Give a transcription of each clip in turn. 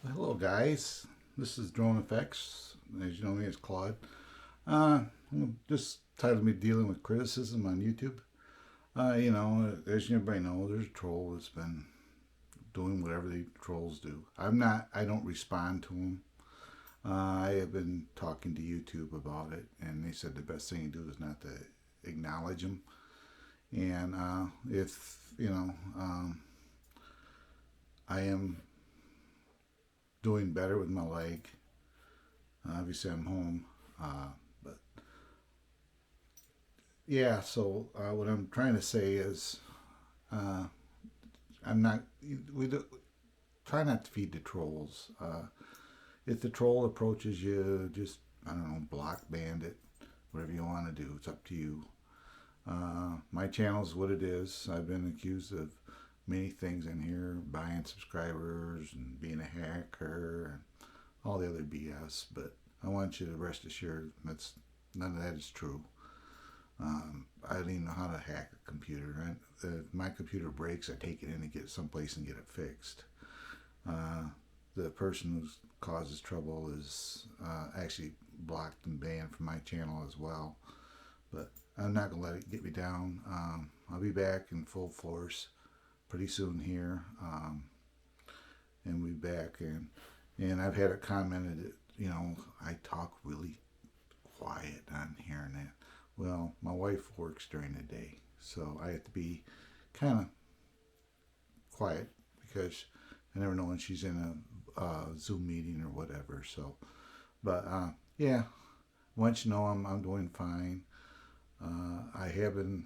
Hello, guys. This is Drone Effects. As you know me as Claude. Just tired of me dealing with criticism on YouTube. As everybody knows, there's a troll that's been doing whatever the trolls do. I don't respond to them. I have been talking to YouTube about it, and they said the best thing to do is not to acknowledge them. And if, I am doing better with my leg. Obviously, I'm home. But yeah, so what I'm trying to say is, uh, I'm not. We do, try not to feed the trolls. If the troll approaches you, just I don't know, block, ban it, whatever you want to do. It's up to you. My channel's what it is. I've been accused of many things in here, buying subscribers and being a hacker and all the other BS. But I want you to rest assured that's none of that is true. I don't even know how to hack a computer. If my computer breaks, I take it in and get it someplace and get it fixed. Uh, the person who causes trouble is actually blocked and banned from my channel as well. But I'm not going to let it get me down. I'll be back in full force pretty soon here. And we'll be back. And I've had it commented that, I talk really quiet on here and that. Well, my wife works during the day, so I have to be kind of quiet because I never know when she's in a Zoom meeting or whatever. So, but yeah, once you know I'm doing fine. I have been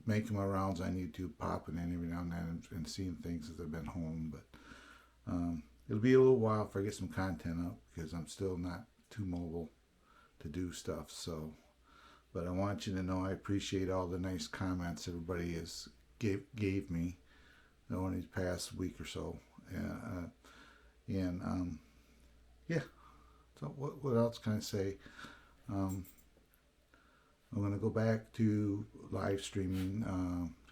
making my rounds on YouTube, popping in every now and then and seeing things as I've been home. But it'll be a little while if I get some content up because I'm still not too mobile to do stuff. So, but I want you to know I appreciate all the nice comments everybody has gave me in these past week or so. And yeah. So what else can I say? Um, I'm gonna go back to live streaming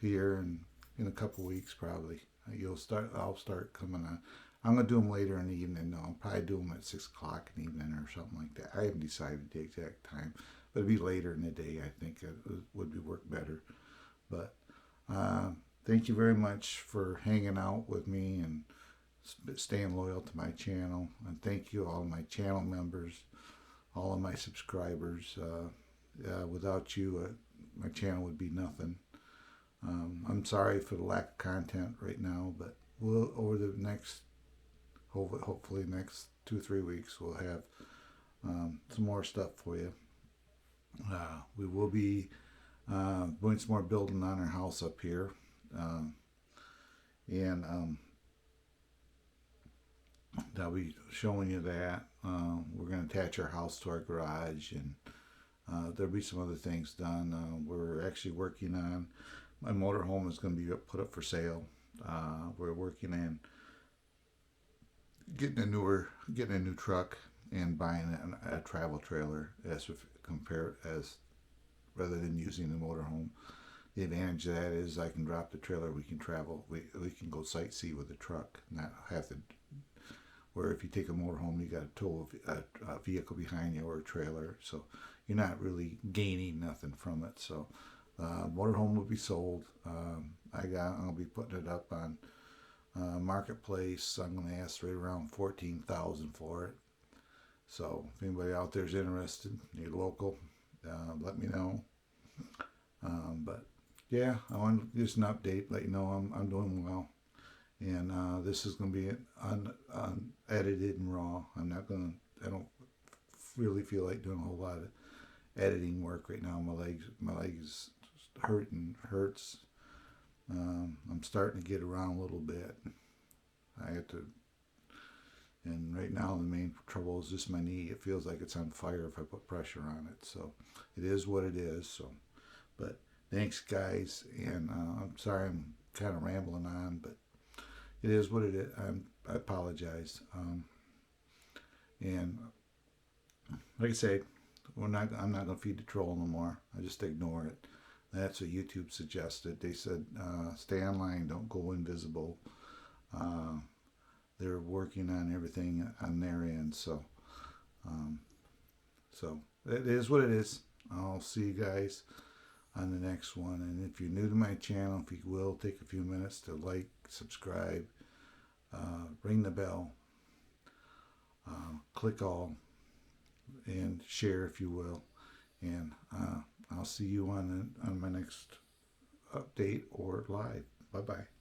here in a couple weeks probably. I'll start coming on. I'm gonna do them later in the evening. No, I'll probably do them at 6 o'clock in the evening or something like that. I haven't decided the exact time, but it'll be later in the day. I think it would be work better. But uh, thank you very much for hanging out with me and staying loyal to my channel. And thank you all my channel members, all of my subscribers. Without you, my channel would be nothing. I'm sorry for the lack of content right now, but we'll over the next hopefully next 2 3 weeks we'll have some more stuff for you. We will be doing some more building on our house up here, um, and I'll be showing you that. We're going to attach our house to our garage, and there'll be some other things done. We're actually working on my motorhome is going to be put up for sale. We're working on getting a new truck and buying a travel trailer as compare as rather than using the motorhome. The advantage of that is I can drop the trailer. We can travel. We can go sightsee with the truck, not have to. Where if you take a motorhome, you got to tow a vehicle behind you or a trailer, so you're not really gaining nothing from it. So, motorhome will be sold. I'll be putting it up on marketplace. I'm going to ask right around 14,000 for it. So if anybody out there is interested, you're local, let me know. But yeah, I want just an update, let you know I'm doing well. And this is going to be unedited and raw. I don't really feel like doing a whole lot of editing work right now. My leg is hurts. I'm starting to get around a little bit. I have to, and right now the main trouble is just my knee. It feels like it's on fire if I put pressure on it. So it is what it is. So, but thanks, guys, and I'm sorry I'm kind of rambling on, but it is what it is. I apologize. And like I say, I'm not gonna feed the troll no more. I just ignore it. That's what YouTube suggested. They said stay online, don't go invisible. Uh, they're working on everything on their end. Um, so it is what it is. I'll see you guys on the next one. And if you're new to my channel, if you will, take a few minutes to like, subscribe, ring the bell, click all, and share if you will. And I'll see you on my next update or live. Bye bye.